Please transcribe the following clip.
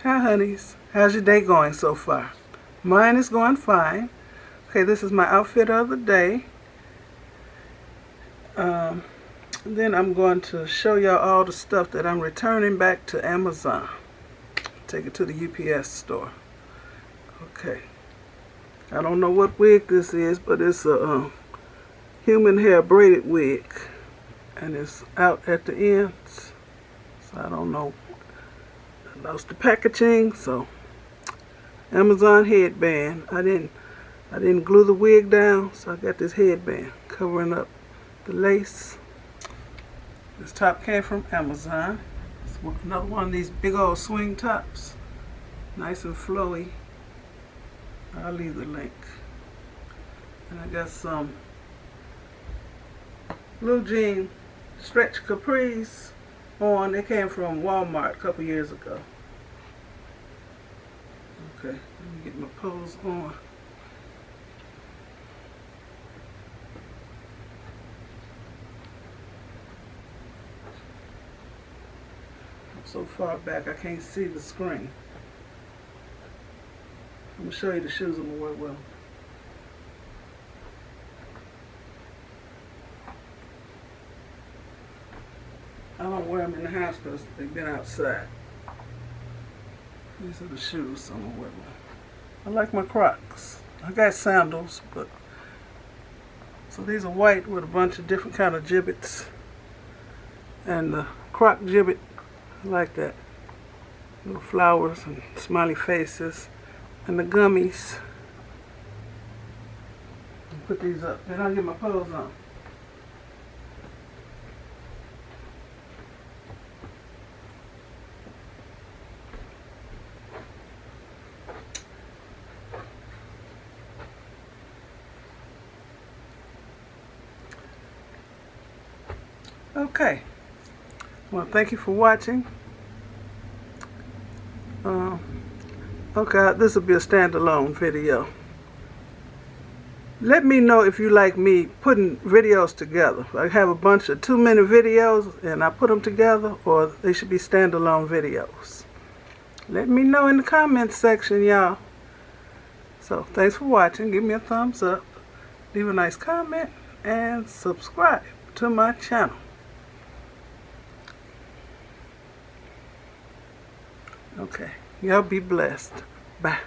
Hi honeys, how's your day going so far? Mine is going fine. Okay, this is my outfit of the day. Then I'm going to show y'all all the stuff that I'm returning back to Amazon. Take it to the UPS store. Okay. I don't know what wig this is, but it's a human hair braided wig. And it's out at the ends. So I don't know. I lost the packaging, so Amazon headband. I didn't glue the wig down, so I got this headband covering up the lace. This top came from Amazon. It's another one of these big old swing tops. Nice and flowy. I'll leave the link. And I got some blue jean stretch capris on. They came from Walmart a couple years ago. Okay, let me get my pose on. I'm so far back I can't see the screen. I'm going to show you the shoes I'm going to wear well. I don't wear them in the house because they've been outside. These are the shoes I'm going to wear well. I like my Crocs. I got sandals, but so these are white with a bunch of different kind of gibbets. And the Croc gibbet, I like that. Little flowers and smiley faces. And the gummies. I'll put these up. Then I'll get my pose on. Okay. Well, thank you for watching. Okay, this will be a standalone video. Let me know if you like me putting videos together. I have a bunch of 2-minute videos and I put them together, or they should be standalone videos. Let me know in the comments section, y'all. So, thanks for watching. Give me a thumbs up. Leave a nice comment and subscribe to my channel. Okay. Y'all be blessed. Bye.